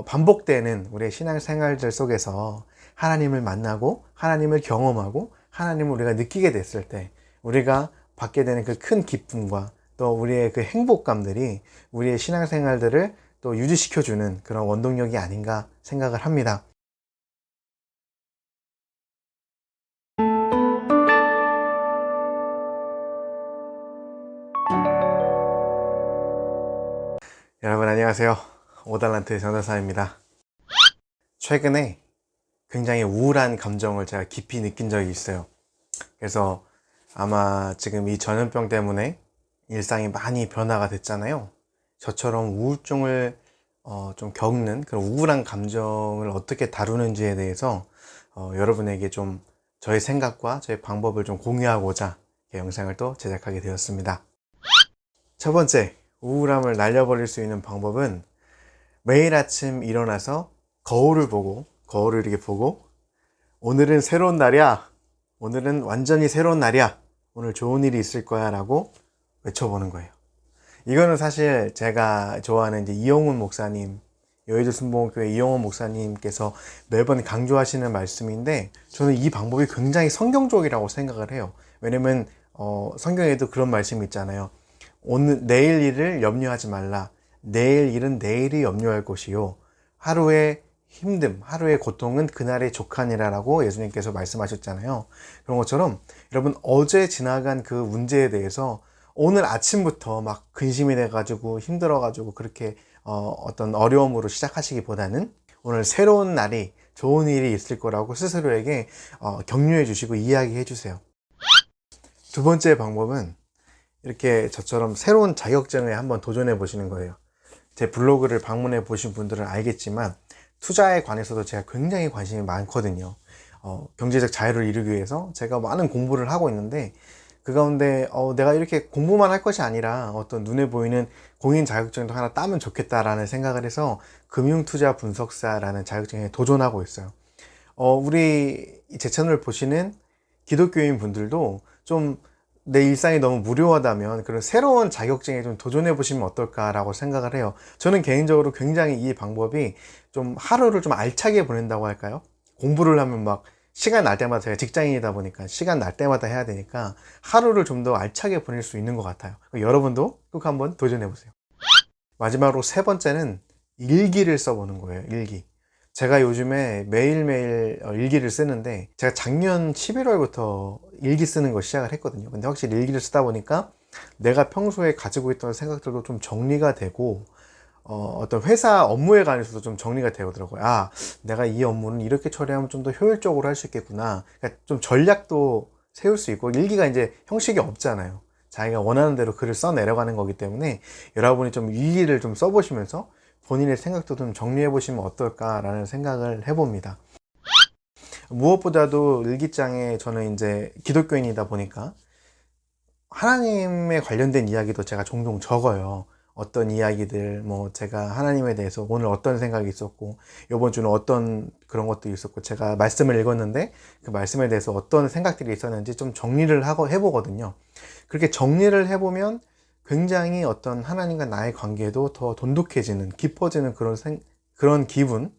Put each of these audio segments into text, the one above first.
반복되는 우리의 신앙생활들 속에서 하나님을 만나고 하나님을 경험하고 하나님을 우리가 느끼게 됐을 때 우리가 받게 되는 그 큰 기쁨과 또 우리의 그 행복감들이 우리의 신앙생활들을 또 유지시켜주는 그런 원동력이 아닌가 생각을 합니다. 여러분 안녕하세요. 오달란트 전도사입니다. 최근에 굉장히 우울한 감정을 제가 깊이 느낀 적이 있어요. 그래서 아마 지금 이 전염병 때문에 일상이 많이 변화가 됐잖아요. 저처럼 우울증을 좀 겪는 그런 우울한 감정을 어떻게 다루는지에 대해서 여러분에게 좀 저의 생각과 저의 방법을 좀 공유하고자 영상을 또 제작하게 되었습니다. 첫 번째, 우울함을 날려버릴 수 있는 방법은 매일 아침 일어나서 거울을 이렇게 보고 오늘은 새로운 날이야, 오늘은 완전히 새로운 날이야, 오늘 좋은 일이 있을 거야 라고 외쳐보는 거예요. 이거는 사실 제가 좋아하는 이제 이용훈 목사님, 여의도 순복음교회 이용훈 목사님께서 매번 강조하시는 말씀인데, 저는 이 방법이 굉장히 성경적이라고 생각을 해요. 왜냐면 성경에도 그런 말씀이 있잖아요. 내일 일을 염려하지 말라. 내일 일은 내일이 염려할 것이요, 하루의 힘듦, 하루의 고통은 그날의 족하니라라고 예수님께서 말씀하셨잖아요. 그런 것처럼 여러분, 어제 지나간 그 문제에 대해서 오늘 아침부터 막 근심이 돼가지고 힘들어가지고 그렇게 어떤 어려움으로 시작하시기보다는 오늘 새로운 날이, 좋은 일이 있을 거라고 스스로에게 격려해 주시고 이야기해 주세요. 두 번째 방법은 이렇게 저처럼 새로운 자격증에 한번 도전해 보시는 거예요. 제 블로그를 방문해 보신 분들은 알겠지만 투자에 관해서도 제가 굉장히 관심이 많거든요. 경제적 자유를 이루기 위해서 제가 많은 공부를 하고 있는데, 그 가운데 내가 이렇게 공부만 할 것이 아니라 어떤 눈에 보이는 공인 자격증도 하나 따면 좋겠다라는 생각을 해서 금융투자 분석사라는 자격증에 도전하고 있어요. 우리 제 채널을 보시는 기독교인 분들도 좀 내 일상이 너무 무료하다면 그런 새로운 자격증에 좀 도전해 보시면 어떨까라고 생각을 해요. 저는 개인적으로 굉장히 이 방법이 좀 하루를 좀 알차게 보낸다고 할까요? 공부를 하면 막 시간 날 때마다, 제가 직장인이다 보니까 시간 날 때마다 해야 되니까 하루를 좀 더 알차게 보낼 수 있는 것 같아요. 여러분도 꼭 한번 도전해 보세요. 마지막으로 세 번째는 일기를 써보는 거예요. 일기. 제가 요즘에 매일매일 일기를 쓰는데, 제가 작년 11월부터 일기 쓰는 걸 시작을 했거든요. 근데 확실히 일기를 쓰다 보니까 내가 평소에 가지고 있던 생각들도 좀 정리가 되고, 어떤 회사 업무에 관해서도 좀 정리가 되더라고요. 아, 내가 이 업무는 이렇게 처리하면 좀 더 효율적으로 할 수 있겠구나. 그러니까 좀 전략도 세울 수 있고, 일기가 이제 형식이 없잖아요. 자기가 원하는 대로 글을 써 내려가는 거기 때문에 여러분이 좀 일기를 좀 써보시면서 본인의 생각도 좀 정리해 보시면 어떨까라는 생각을 해봅니다. 무엇보다도 일기장에, 저는 이제 기독교인이다 보니까 하나님에 관련된 이야기도 제가 종종 적어요. 어떤 이야기들, 뭐 제가 하나님에 대해서 오늘 어떤 생각이 있었고, 이번 주는 어떤 그런 것도 있었고, 제가 말씀을 읽었는데 그 말씀에 대해서 어떤 생각들이 있었는지 좀 정리를 하고 해보거든요. 그렇게 정리를 해보면 굉장히 어떤 하나님과 나의 관계도 더 돈독해지는, 깊어지는 그런 기분,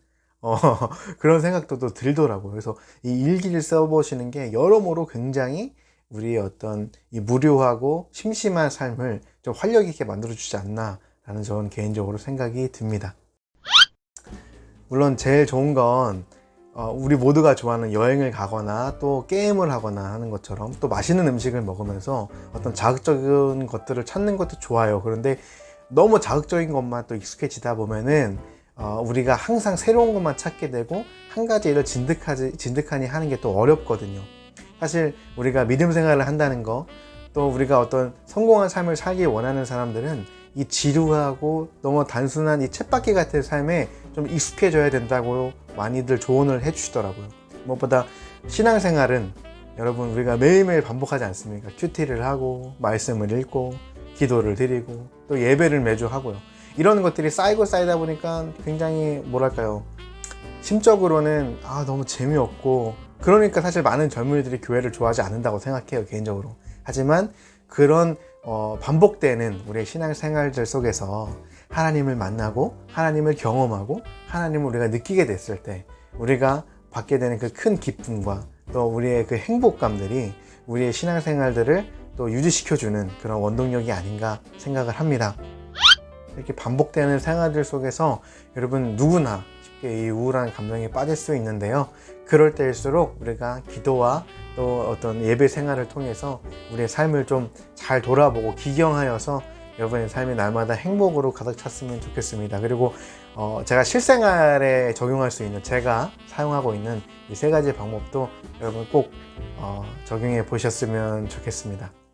그런 생각도 또 들더라고요. 그래서 이 일기를 써보시는 게 여러모로 굉장히 우리의 어떤 이 무료하고 심심한 삶을 좀 활력 있게 만들어주지 않나 라는 저는 개인적으로 생각이 듭니다. 물론 제일 좋은 건 우리 모두가 좋아하는 여행을 가거나 또 게임을 하거나 하는 것처럼 또 맛있는 음식을 먹으면서 어떤 자극적인 것들을 찾는 것도 좋아요. 그런데 너무 자극적인 것만 또 익숙해지다 보면은 우리가 항상 새로운 것만 찾게 되고 한 가지 일을 진득하니 하는 게 또 어렵거든요. 사실 우리가 믿음 생활을 한다는 거, 또 우리가 어떤 성공한 삶을 살기 원하는 사람들은 이 지루하고 너무 단순한 이 쳇바퀴 같은 삶에 좀 익숙해져야 된다고 많이들 조언을 해주시더라고요. 무엇보다 신앙생활은 여러분, 우리가 매일매일 반복하지 않습니까? 큐티를 하고 말씀을 읽고 기도를 드리고 또 예배를 매주 하고요. 이런 것들이 쌓이고 쌓이다 보니까 굉장히 뭐랄까요, 심적으로는 너무 재미없고, 그러니까 사실 많은 젊은이들이 교회를 좋아하지 않는다고 생각해요, 개인적으로. 하지만 그런 반복되는 우리의 신앙생활들 속에서 하나님을 만나고 하나님을 경험하고 하나님을 우리가 느끼게 됐을 때 우리가 받게 되는 그 큰 기쁨과 또 우리의 그 행복감들이 우리의 신앙생활들을 또 유지시켜주는 그런 원동력이 아닌가 생각을 합니다. 이렇게 반복되는 생활들 속에서 여러분 누구나 쉽게 이 우울한 감정에 빠질 수 있는데요. 그럴 때일수록 우리가 기도와 또 어떤 예배 생활을 통해서 우리의 삶을 좀 잘 돌아보고 기경하여서 여러분의 삶이 날마다 행복으로 가득 찼으면 좋겠습니다. 그리고 제가 실생활에 적용할 수 있는 제가 사용하고 있는 이 세 가지 방법도 여러분 꼭 적용해 보셨으면 좋겠습니다.